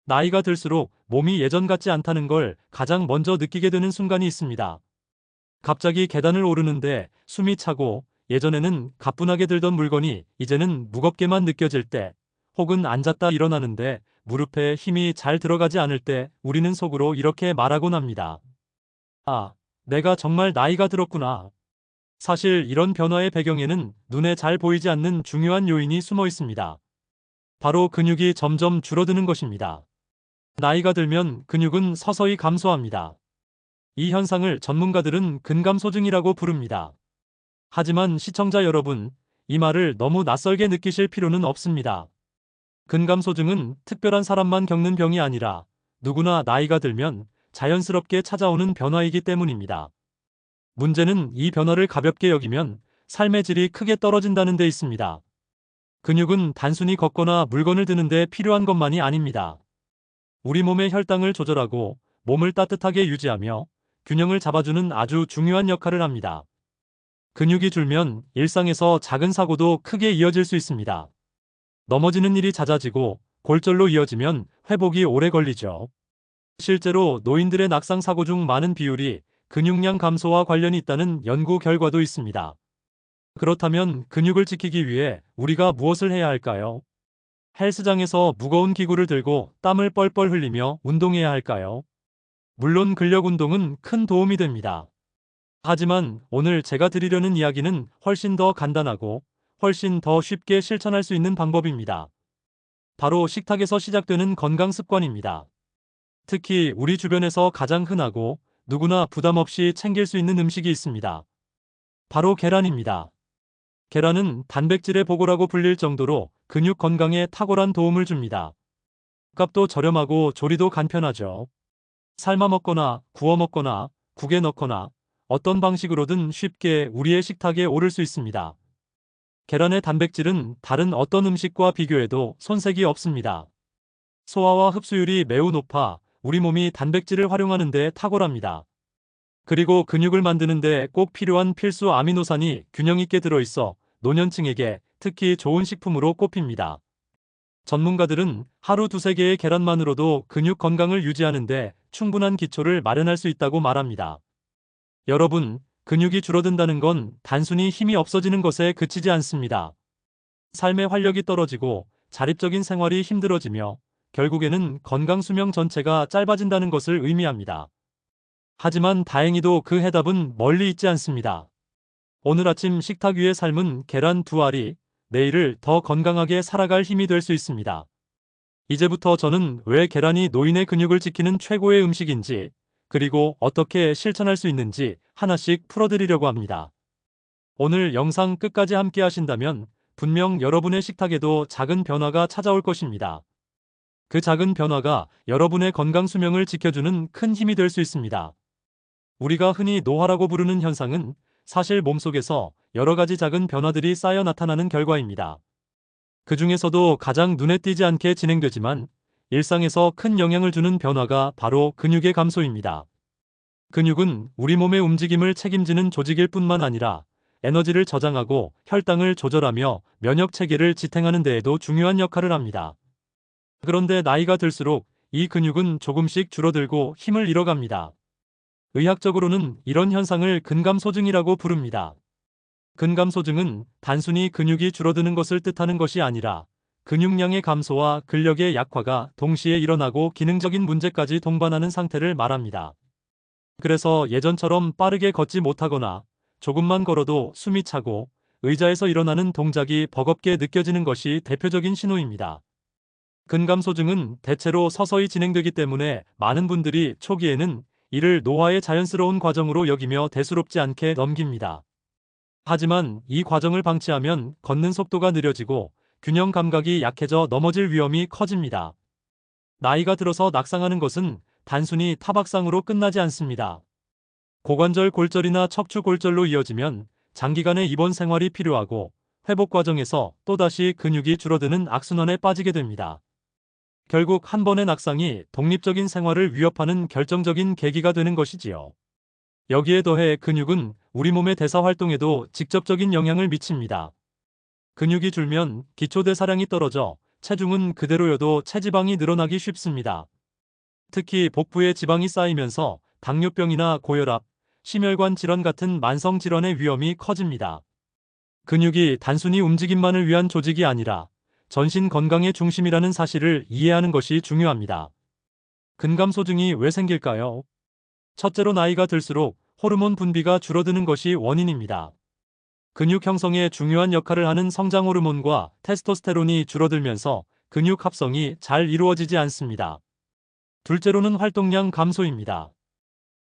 나이가 들수록 몸이 예전 같지 않다는 걸 가장 먼저 느끼게 되는 순간이 있습니다. 갑자기 계단을 오르는데 숨이 차고 예전에는 가뿐하게 들던 물건이 이제는 무겁게만 느껴질 때, 혹은 앉았다 일어나는데 무릎에 힘이 잘 들어가지 않을 때 우리는 속으로 이렇게 말하곤 합니다. 아, 내가 정말 나이가 들었구나. 사실 이런 변화의 배경에는 눈에 잘 보이지 않는 중요한 요인이 숨어 있습니다. 바로 근육이 점점 줄어드는 것입니다. 나이가 들면 근육은 서서히 감소합니다. 이 현상을 전문가들은 근감소증이라고 부릅니다. 하지만 시청자 여러분, 이 말을 너무 낯설게 느끼실 필요는 없습니다. 근감소증은 특별한 사람만 겪는 병이 아니라 누구나 나이가 들면 자연스럽게 찾아오는 변화이기 때문입니다. 문제는 이 변화를 가볍게 여기면 삶의 질이 크게 떨어진다는 데 있습니다. 근육은 단순히 걷거나 물건을 드는 데 필요한 것만이 아닙니다. 우리 몸의 혈당을 조절하고 몸을 따뜻하게 유지하며 균형을 잡아주는 아주 중요한 역할을 합니다. 근육이 줄면 일상에서 작은 사고도 크게 이어질 수 있습니다. 넘어지는 일이 잦아지고 골절로 이어지면 회복이 오래 걸리죠. 실제로 노인들의 낙상 사고 중 많은 비율이 근육량 감소와 관련이 있다는 연구 결과도 있습니다. 그렇다면 근육을 지키기 위해 우리가 무엇을 해야 할까요? 헬스장에서 무거운 기구를 들고 땀을 뻘뻘 흘리며 운동해야 할까요? 물론 근력 운동은 큰 도움이 됩니다. 하지만 오늘 제가 드리려는 이야기는 훨씬 더 간단하고 훨씬 더 쉽게 실천할 수 있는 방법입니다. 바로 식탁에서 시작되는 건강 습관입니다. 특히 우리 주변에서 가장 흔하고 누구나 부담 없이 챙길 수 있는 음식이 있습니다. 바로 계란입니다. 계란은 단백질의 보고라고 불릴 정도로 근육 건강에 탁월한 도움을 줍니다. 값도 저렴하고 조리도 간편하죠. 삶아 먹거나 구워 먹거나 국에 넣거나 어떤 방식으로든 쉽게 우리의 식탁에 오를 수 있습니다. 계란의 단백질은 다른 어떤 음식과 비교해도 손색이 없습니다. 소화와 흡수율이 매우 높아 우리 몸이 단백질을 활용하는 데 탁월합니다. 그리고 근육을 만드는 데 꼭 필요한 필수 아미노산이 균형 있게 들어있어 노년층에게 특히 좋은 식품으로 꼽힙니다. 전문가들은 하루 두세 개의 계란만으로도 근육 건강을 유지하는 데 충분한 기초를 마련할 수 있다고 말합니다. 여러분, 근육이 줄어든다는 건 단순히 힘이 없어지는 것에 그치지 않습니다. 삶의 활력이 떨어지고 자립적인 생활이 힘들어지며 결국에는 건강 수명 전체가 짧아진다는 것을 의미합니다. 하지만 다행히도 그 해답은 멀리 있지 않습니다. 오늘 아침 식탁 위에 삶은 계란 두 알이 내일을 더 건강하게 살아갈 힘이 될 수 있습니다. 이제부터 저는 왜 계란이 노인의 근육을 지키는 최고의 음식인지, 그리고 어떻게 실천할 수 있는지 하나씩 풀어드리려고 합니다. 오늘 영상 끝까지 함께 하신다면 분명 여러분의 식탁에도 작은 변화가 찾아올 것입니다. 그 작은 변화가 여러분의 건강 수명을 지켜주는 큰 힘이 될 수 있습니다. 우리가 흔히 노화라고 부르는 현상은 사실 몸속에서 여러 가지 작은 변화들이 쌓여 나타나는 결과입니다. 그 중에서도 가장 눈에 띄지 않게 진행되지만 일상에서 큰 영향을 주는 변화가 바로 근육의 감소입니다. 근육은 우리 몸의 움직임을 책임지는 조직일 뿐만 아니라 에너지를 저장하고 혈당을 조절하며 면역 체계를 지탱하는 데에도 중요한 역할을 합니다. 그런데 나이가 들수록 이 근육은 조금씩 줄어들고 힘을 잃어갑니다. 의학적으로는 이런 현상을 근감소증이라고 부릅니다. 근감소증은 단순히 근육이 줄어드는 것을 뜻하는 것이 아니라 근육량의 감소와 근력의 약화가 동시에 일어나고 기능적인 문제까지 동반하는 상태를 말합니다. 그래서 예전처럼 빠르게 걷지 못하거나 조금만 걸어도 숨이 차고 의자에서 일어나는 동작이 버겁게 느껴지는 것이 대표적인 신호입니다. 근감소증은 대체로 서서히 진행되기 때문에 많은 분들이 초기에는 이를 노화의 자연스러운 과정으로 여기며 대수롭지 않게 넘깁니다. 하지만 이 과정을 방치하면 걷는 속도가 느려지고 균형 감각이 약해져 넘어질 위험이 커집니다. 나이가 들어서 낙상하는 것은 단순히 타박상으로 끝나지 않습니다. 고관절 골절이나 척추 골절로 이어지면 장기간의 입원 생활이 필요하고 회복 과정에서 또다시 근육이 줄어드는 악순환에 빠지게 됩니다. 결국 한 번의 낙상이 독립적인 생활을 위협하는 결정적인 계기가 되는 것이지요. 여기에 더해 근육은 우리 몸의 대사 활동에도 직접적인 영향을 미칩니다. 근육이 줄면 기초대사량이 떨어져 체중은 그대로여도 체지방이 늘어나기 쉽습니다. 특히 복부에 지방이 쌓이면서 당뇨병이나 고혈압, 심혈관 질환 같은 만성 질환의 위험이 커집니다. 근육이 단순히 움직임만을 위한 조직이 아니라 전신 건강의 중심이라는 사실을 이해하는 것이 중요합니다. 근감소증이 왜 생길까요? 첫째로 나이가 들수록 호르몬 분비가 줄어드는 것이 원인입니다. 근육 형성에 중요한 역할을 하는 성장 호르몬과 테스토스테론이 줄어들면서 근육 합성이 잘 이루어지지 않습니다. 둘째로는 활동량 감소입니다.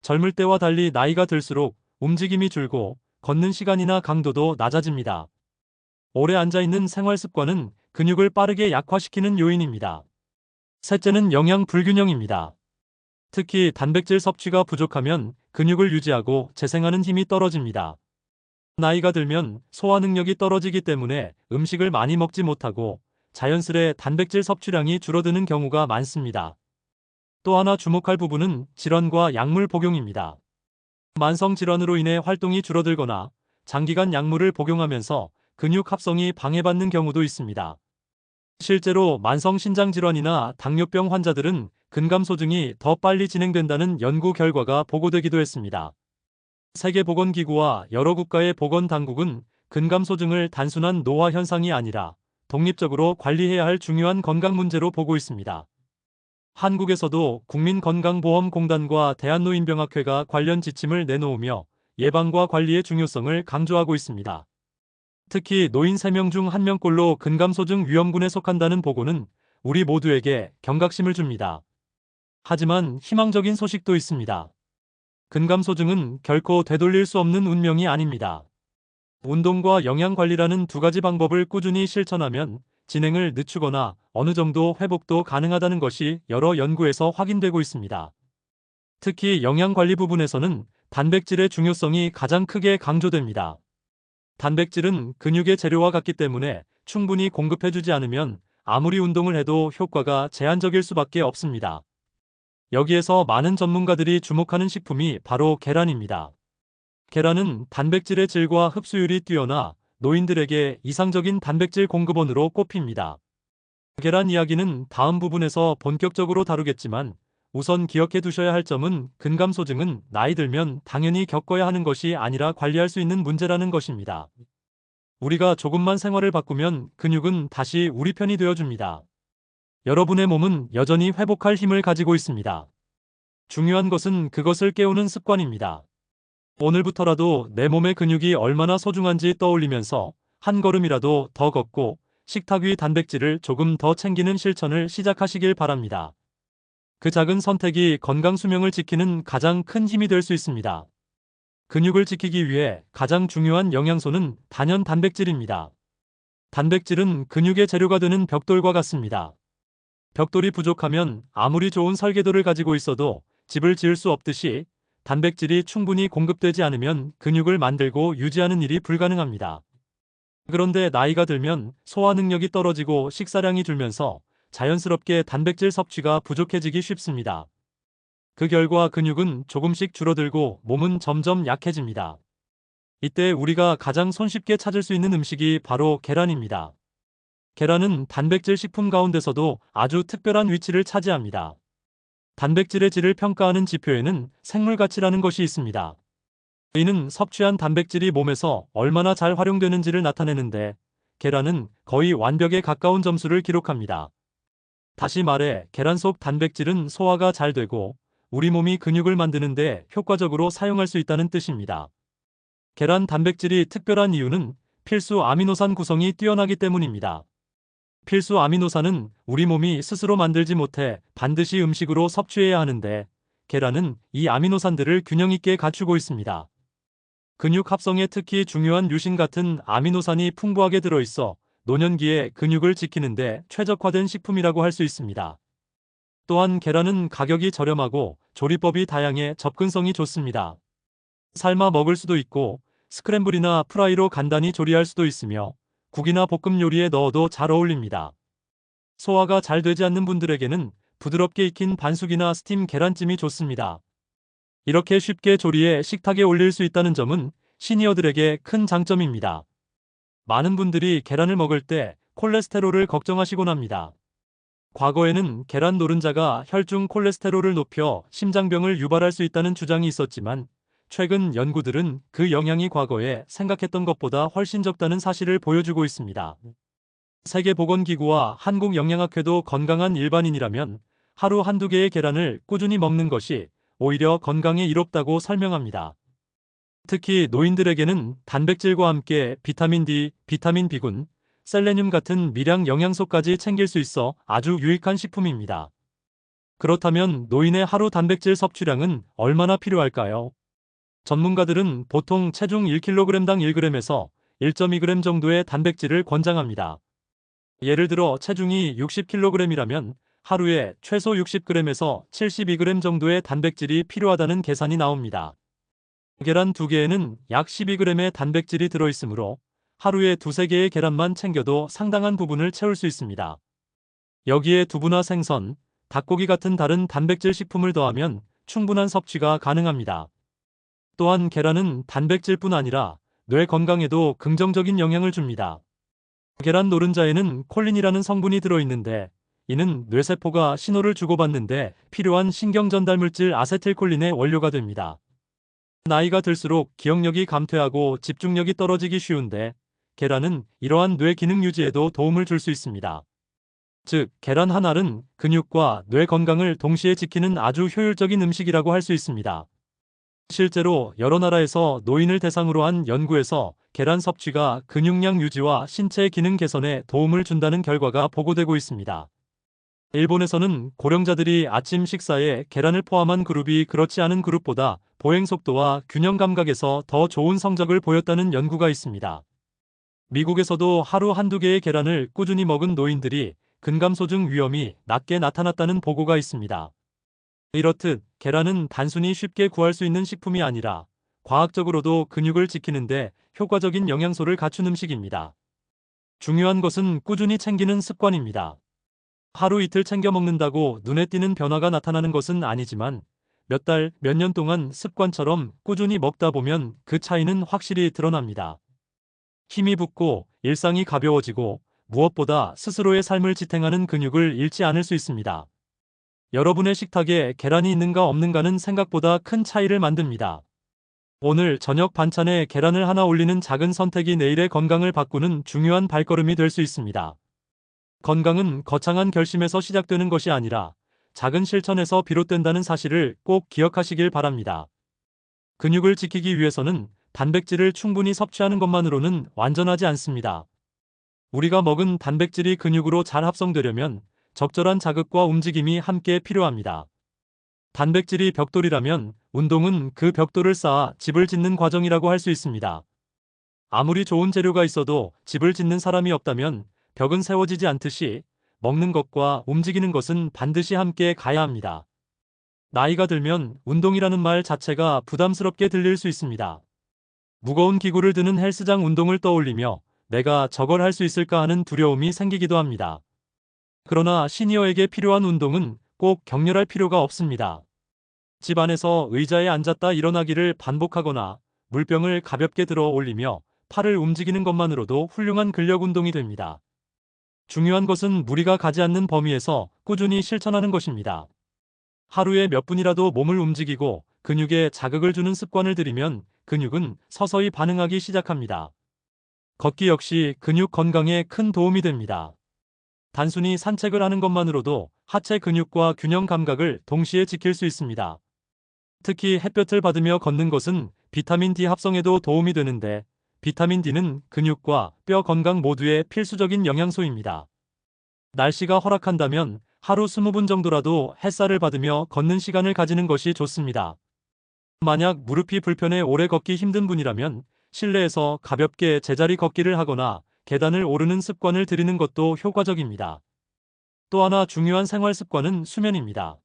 젊을 때와 달리 나이가 들수록 움직임이 줄고 걷는 시간이나 강도도 낮아집니다. 오래 앉아있는 생활 습관은 근육을 빠르게 약화시키는 요인입니다. 셋째는 영양 불균형입니다. 특히 단백질 섭취가 부족하면 근육을 유지하고 재생하는 힘이 떨어집니다. 나이가 들면 소화 능력이 떨어지기 때문에 음식을 많이 먹지 못하고 자연스레 단백질 섭취량이 줄어드는 경우가 많습니다. 또 하나 주목할 부분은 질환과 약물 복용입니다. 만성 질환으로 인해 활동이 줄어들거나 장기간 약물을 복용하면서 근육 합성이 방해받는 경우도 있습니다. 실제로 만성 신장 질환이나 당뇨병 환자들은 근감소증이 더 빨리 진행된다는 연구 결과가 보고되기도 했습니다. 세계보건기구와 여러 국가의 보건당국은 근감소증을 단순한 노화 현상이 아니라 독립적으로 관리해야 할 중요한 건강 문제로 보고 있습니다. 한국에서도 국민건강보험공단과 대한노인병학회가 관련 지침을 내놓으며 예방과 관리의 중요성을 강조하고 있습니다. 특히 노인 3명 중 1명꼴로 근감소증 위험군에 속한다는 보고는 우리 모두에게 경각심을 줍니다. 하지만 희망적인 소식도 있습니다. 근감소증은 결코 되돌릴 수 없는 운명이 아닙니다. 운동과 영양관리라는 두 가지 방법을 꾸준히 실천하면 진행을 늦추거나 어느 정도 회복도 가능하다는 것이 여러 연구에서 확인되고 있습니다. 특히 영양관리 부분에서는 단백질의 중요성이 가장 크게 강조됩니다. 단백질은 근육의 재료와 같기 때문에 충분히 공급해주지 않으면 아무리 운동을 해도 효과가 제한적일 수밖에 없습니다. 여기에서 많은 전문가들이 주목하는 식품이 바로 계란입니다. 계란은 단백질의 질과 흡수율이 뛰어나 노인들에게 이상적인 단백질 공급원으로 꼽힙니다. 계란 이야기는 다음 부분에서 본격적으로 다루겠지만 우선 기억해 두셔야 할 점은 근감소증은 나이 들면 당연히 겪어야 하는 것이 아니라 관리할 수 있는 문제라는 것입니다. 우리가 조금만 생활을 바꾸면 근육은 다시 우리 편이 되어줍니다. 여러분의 몸은 여전히 회복할 힘을 가지고 있습니다. 중요한 것은 그것을 깨우는 습관입니다. 오늘부터라도 내 몸의 근육이 얼마나 소중한지 떠올리면서 한 걸음이라도 더 걷고 식탁 위 단백질을 조금 더 챙기는 실천을 시작하시길 바랍니다. 그 작은 선택이 건강 수명을 지키는 가장 큰 힘이 될 수 있습니다. 근육을 지키기 위해 가장 중요한 영양소는 단연 단백질입니다. 단백질은 근육의 재료가 되는 벽돌과 같습니다. 벽돌이 부족하면 아무리 좋은 설계도를 가지고 있어도 집을 지을 수 없듯이 단백질이 충분히 공급되지 않으면 근육을 만들고 유지하는 일이 불가능합니다. 그런데 나이가 들면 소화 능력이 떨어지고 식사량이 줄면서 자연스럽게 단백질 섭취가 부족해지기 쉽습니다. 그 결과 근육은 조금씩 줄어들고 몸은 점점 약해집니다. 이때 우리가 가장 손쉽게 찾을 수 있는 음식이 바로 계란입니다. 계란은 단백질 식품 가운데서도 아주 특별한 위치를 차지합니다. 단백질의 질을 평가하는 지표에는 생물 가치라는 것이 있습니다. 이는 섭취한 단백질이 몸에서 얼마나 잘 활용되는지를 나타내는데 계란은 거의 완벽에 가까운 점수를 기록합니다. 다시 말해 계란 속 단백질은 소화가 잘 되고 우리 몸이 근육을 만드는데 효과적으로 사용할 수 있다는 뜻입니다. 계란 단백질이 특별한 이유는 필수 아미노산 구성이 뛰어나기 때문입니다. 필수 아미노산은 우리 몸이 스스로 만들지 못해 반드시 음식으로 섭취해야 하는데 계란은 이 아미노산들을 균형 있게 갖추고 있습니다. 근육 합성에 특히 중요한 류신 같은 아미노산이 풍부하게 들어있어 노년기에 근육을 지키는데 최적화된 식품이라고 할 수 있습니다. 또한 계란은 가격이 저렴하고 조리법이 다양해 접근성이 좋습니다. 삶아 먹을 수도 있고 스크램블이나 프라이로 간단히 조리할 수도 있으며 국이나 볶음 요리에 넣어도 잘 어울립니다. 소화가 잘 되지 않는 분들에게는 부드럽게 익힌 반숙이나 스팀 계란찜이 좋습니다. 이렇게 쉽게 조리해 식탁에 올릴 수 있다는 점은 시니어들에게 큰 장점입니다. 많은 분들이 계란을 먹을 때 콜레스테롤을 걱정하시곤 합니다. 과거에는 계란 노른자가 혈중 콜레스테롤을 높여 심장병을 유발할 수 있다는 주장이 있었지만 최근 연구들은 그 영향이 과거에 생각했던 것보다 훨씬 적다는 사실을 보여주고 있습니다. 세계보건기구와 한국영양학회도 건강한 일반인이라면 하루 한두 개의 계란을 꾸준히 먹는 것이 오히려 건강에 이롭다고 설명합니다. 특히 노인들에게는 단백질과 함께 비타민 D, 비타민 B군, 셀레늄 같은 미량 영양소까지 챙길 수 있어 아주 유익한 식품입니다. 그렇다면 노인의 하루 단백질 섭취량은 얼마나 필요할까요? 전문가들은 보통 체중 1kg당 1g에서 1.2g 정도의 단백질을 권장합니다. 예를 들어 체중이 60kg이라면 하루에 최소 60g에서 72g 정도의 단백질이 필요하다는 계산이 나옵니다. 계란 2개에는 약 12g의 단백질이 들어있으므로 하루에 2~3개의 계란만 챙겨도 상당한 부분을 채울 수 있습니다. 여기에 두부나 생선, 닭고기 같은 다른 단백질 식품을 더하면 충분한 섭취가 가능합니다. 또한 계란은 단백질뿐 아니라 뇌 건강에도 긍정적인 영향을 줍니다. 계란 노른자에는 콜린이라는 성분이 들어있는데 이는 뇌세포가 신호를 주고받는데 필요한 신경 전달 물질 아세틸콜린의 원료가 됩니다. 나이가 들수록 기억력이 감퇴하고 집중력이 떨어지기 쉬운데 계란은 이러한 뇌 기능 유지에도 도움을 줄 수 있습니다. 즉, 계란 한 알은 근육과 뇌 건강을 동시에 지키는 아주 효율적인 음식이라고 할 수 있습니다. 실제로 여러 나라에서 노인을 대상으로 한 연구에서 계란 섭취가 근육량 유지와 신체 기능 개선에 도움을 준다는 결과가 보고되고 있습니다. 일본에서는 고령자들이 아침 식사에 계란을 포함한 그룹이 그렇지 않은 그룹보다 보행 속도와 균형 감각에서 더 좋은 성적을 보였다는 연구가 있습니다. 미국에서도 하루 한두 개의 계란을 꾸준히 먹은 노인들이 근감소증 위험이 낮게 나타났다는 보고가 있습니다. 이렇듯 계란은 단순히 쉽게 구할 수 있는 식품이 아니라 과학적으로도 근육을 지키는데 효과적인 영양소를 갖춘 음식입니다. 중요한 것은 꾸준히 챙기는 습관입니다. 하루 이틀 챙겨 먹는다고 눈에 띄는 변화가 나타나는 것은 아니지만 몇 달, 몇 년 동안 습관처럼 꾸준히 먹다 보면 그 차이는 확실히 드러납니다. 힘이 붙고 일상이 가벼워지고 무엇보다 스스로의 삶을 지탱하는 근육을 잃지 않을 수 있습니다. 여러분의 식탁에 계란이 있는가 없는가는 생각보다 큰 차이를 만듭니다. 오늘 저녁 반찬에 계란을 하나 올리는 작은 선택이 내일의 건강을 바꾸는 중요한 발걸음이 될 수 있습니다. 건강은 거창한 결심에서 시작되는 것이 아니라 작은 실천에서 비롯된다는 사실을 꼭 기억하시길 바랍니다. 근육을 지키기 위해서는 단백질을 충분히 섭취하는 것만으로는 완전하지 않습니다. 우리가 먹은 단백질이 근육으로 잘 합성되려면 적절한 자극과 움직임이 함께 필요합니다. 단백질이 벽돌이라면 운동은 그 벽돌을 쌓아 집을 짓는 과정이라고 할 수 있습니다. 아무리 좋은 재료가 있어도 집을 짓는 사람이 없다면 벽은 세워지지 않듯이 먹는 것과 움직이는 것은 반드시 함께 가야 합니다. 나이가 들면 운동이라는 말 자체가 부담스럽게 들릴 수 있습니다. 무거운 기구를 드는 헬스장 운동을 떠올리며 내가 저걸 할 수 있을까 하는 두려움이 생기기도 합니다. 그러나 시니어에게 필요한 운동은 꼭 격렬할 필요가 없습니다. 집 안에서 의자에 앉았다 일어나기를 반복하거나 물병을 가볍게 들어 올리며 팔을 움직이는 것만으로도 훌륭한 근력 운동이 됩니다. 중요한 것은 무리가 가지 않는 범위에서 꾸준히 실천하는 것입니다. 하루에 몇 분이라도 몸을 움직이고 근육에 자극을 주는 습관을 들이면 근육은 서서히 반응하기 시작합니다. 걷기 역시 근육 건강에 큰 도움이 됩니다. 단순히 산책을 하는 것만으로도 하체 근육과 균형 감각을 동시에 지킬 수 있습니다. 특히 햇볕을 받으며 걷는 것은 비타민 D 합성에도 도움이 되는데 비타민 D는 근육과 뼈 건강 모두에 필수적인 영양소입니다. 날씨가 허락한다면 하루 20분 정도라도 햇살을 받으며 걷는 시간을 가지는 것이 좋습니다. 만약 무릎이 불편해 오래 걷기 힘든 분이라면 실내에서 가볍게 제자리 걷기를 하거나 계단을 오르는 습관을 들이는 것도 효과적입니다. 또 하나 중요한 생활 습관은 수면입니다.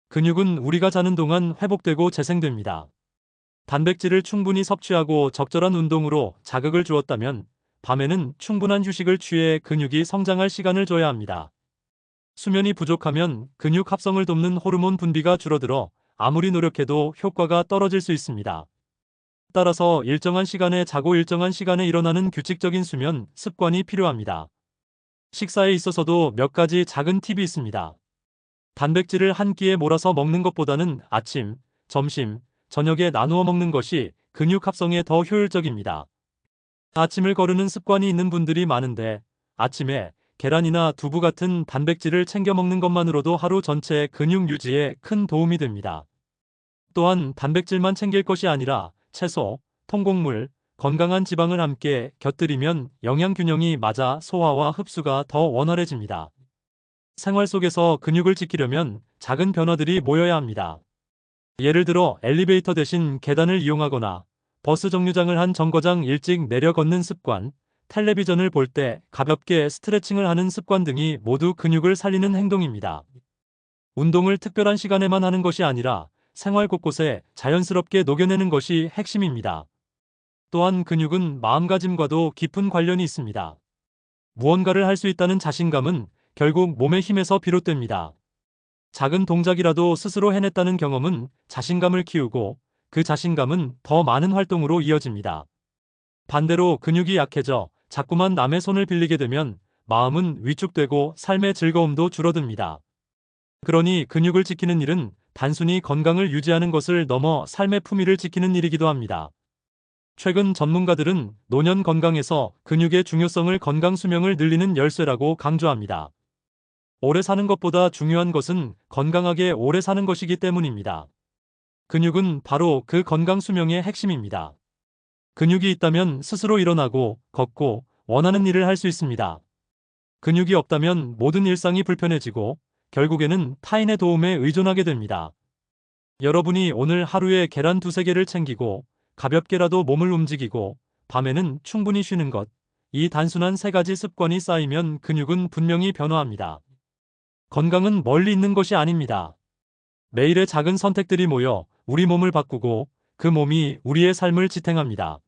근육은 우리가 자는 동안 회복되고 재생됩니다. 단백질을 충분히 섭취하고 적절한 운동으로 자극을 주었다면 밤에는 충분한 휴식을 취해 근육이 성장할 시간을 줘야 합니다. 수면이 부족하면 근육 합성을 돕는 호르몬 분비가 줄어들어 아무리 노력해도 효과가 떨어질 수 있습니다. 따라서 일정한 시간에 자고 일정한 시간에 일어나는 규칙적인 수면 습관이 필요합니다. 식사에 있어서도 몇 가지 작은 팁이 있습니다. 단백질을 한 끼에 몰아서 먹는 것보다는 아침, 점심, 저녁에 나누어 먹는 것이 근육 합성에 더 효율적입니다. 아침을 거르는 습관이 있는 분들이 많은데 아침에 계란이나 두부 같은 단백질을 챙겨 먹는 것만으로도 하루 전체 근육 유지에 큰 도움이 됩니다. 또한 단백질만 챙길 것이 아니라 채소, 통곡물, 건강한 지방을 함께 곁들이면 영양 균형이 맞아 소화와 흡수가 더 원활해집니다. 생활 속에서 근육을 지키려면 작은 변화들이 모여야 합니다. 예를 들어 엘리베이터 대신 계단을 이용하거나 버스 정류장을 한 정거장 일찍 내려 걷는 습관, 텔레비전을 볼 때 가볍게 스트레칭을 하는 습관 등이 모두 근육을 살리는 행동입니다. 운동을 특별한 시간에만 하는 것이 아니라 생활 곳곳에 자연스럽게 녹여내는 것이 핵심입니다. 또한 근육은 마음가짐과도 깊은 관련이 있습니다. 무언가를 할 수 있다는 자신감은 결국 몸의 힘에서 비롯됩니다. 작은 동작이라도 스스로 해냈다는 경험은 자신감을 키우고 그 자신감은 더 많은 활동으로 이어집니다. 반대로 근육이 약해져 자꾸만 남의 손을 빌리게 되면 마음은 위축되고 삶의 즐거움도 줄어듭니다. 그러니 근육을 지키는 일은 단순히 건강을 유지하는 것을 넘어 삶의 품위를 지키는 일이기도 합니다. 최근 전문가들은 노년 건강에서 근육의 중요성을 건강 수명을 늘리는 열쇠라고 강조합니다. 오래 사는 것보다 중요한 것은 건강하게 오래 사는 것이기 때문입니다. 근육은 바로 그 건강 수명의 핵심입니다. 근육이 있다면 스스로 일어나고 걷고 원하는 일을 할 수 있습니다. 근육이 없다면 모든 일상이 불편해지고 결국에는 타인의 도움에 의존하게 됩니다. 여러분이 오늘 하루에 계란 두세 개를 챙기고 가볍게라도 몸을 움직이고 밤에는 충분히 쉬는 것, 이 단순한 세 가지 습관이 쌓이면 근육은 분명히 변화합니다. 건강은 멀리 있는 것이 아닙니다. 매일의 작은 선택들이 모여 우리 몸을 바꾸고 그 몸이 우리의 삶을 지탱합니다.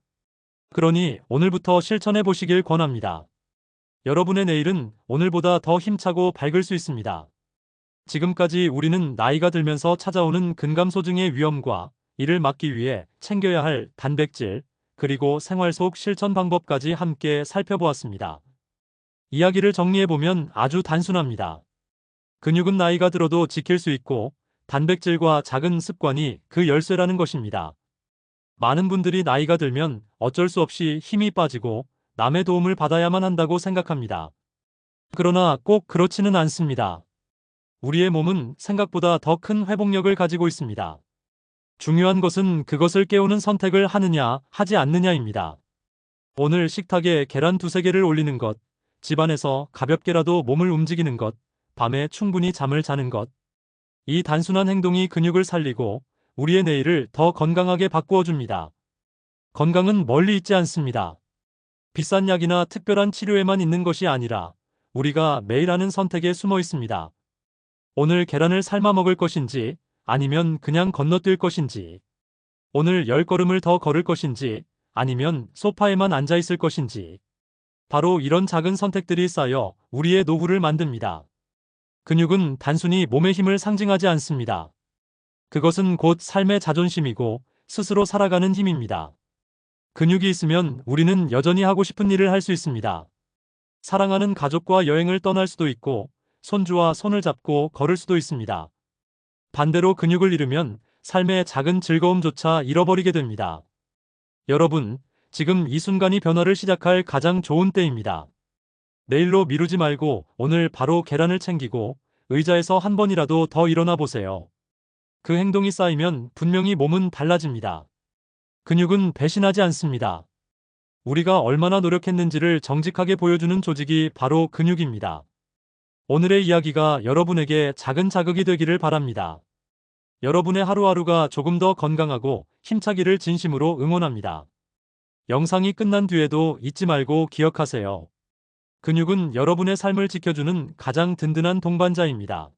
그러니 오늘부터 실천해 보시길 권합니다. 여러분의 내일은 오늘보다 더 힘차고 밝을 수 있습니다. 지금까지 우리는 나이가 들면서 찾아오는 근감소증의 위험과 이를 막기 위해 챙겨야 할 단백질, 그리고 생활 속 실천 방법까지 함께 살펴보았습니다. 이야기를 정리해보면 아주 단순합니다. 근육은 나이가 들어도 지킬 수 있고 단백질과 작은 습관이 그 열쇠라는 것입니다. 많은 분들이 나이가 들면 어쩔 수 없이 힘이 빠지고 남의 도움을 받아야만 한다고 생각합니다. 그러나 꼭 그렇지는 않습니다. 우리의 몸은 생각보다 더 큰 회복력을 가지고 있습니다. 중요한 것은 그것을 깨우는 선택을 하느냐, 하지 않느냐입니다. 오늘 식탁에 계란 두세 개를 올리는 것, 집안에서 가볍게라도 몸을 움직이는 것, 밤에 충분히 잠을 자는 것. 이 단순한 행동이 근육을 살리고 우리의 내일을 더 건강하게 바꾸어 줍니다. 건강은 멀리 있지 않습니다. 비싼 약이나 특별한 치료에만 있는 것이 아니라 우리가 매일 하는 선택에 숨어 있습니다. 오늘 계란을 삶아 먹을 것인지 아니면 그냥 건너뛸 것인지, 오늘 10걸음을 더 걸을 것인지 아니면 소파에만 앉아 있을 것인지, 바로 이런 작은 선택들이 쌓여 우리의 노후를 만듭니다. 근육은 단순히 몸의 힘을 상징하지 않습니다. 그것은 곧 삶의 자존심이고 스스로 살아가는 힘입니다. 근육이 있으면 우리는 여전히 하고 싶은 일을 할 수 있습니다. 사랑하는 가족과 여행을 떠날 수도 있고 손주와 손을 잡고 걸을 수도 있습니다. 반대로 근육을 잃으면 삶의 작은 즐거움조차 잃어버리게 됩니다. 여러분, 지금 이 순간이 변화를 시작할 가장 좋은 때입니다. 내일로 미루지 말고 오늘 바로 계란을 챙기고 의자에서 한 번이라도 더 일어나 보세요. 그 행동이 쌓이면 분명히 몸은 달라집니다. 근육은 배신하지 않습니다. 우리가 얼마나 노력했는지를 정직하게 보여주는 조직이 바로 근육입니다. 오늘의 이야기가 여러분에게 작은 자극이 되기를 바랍니다. 여러분의 하루하루가 조금 더 건강하고 힘차기를 진심으로 응원합니다. 영상이 끝난 뒤에도 잊지 말고 기억하세요. 근육은 여러분의 삶을 지켜주는 가장 든든한 동반자입니다.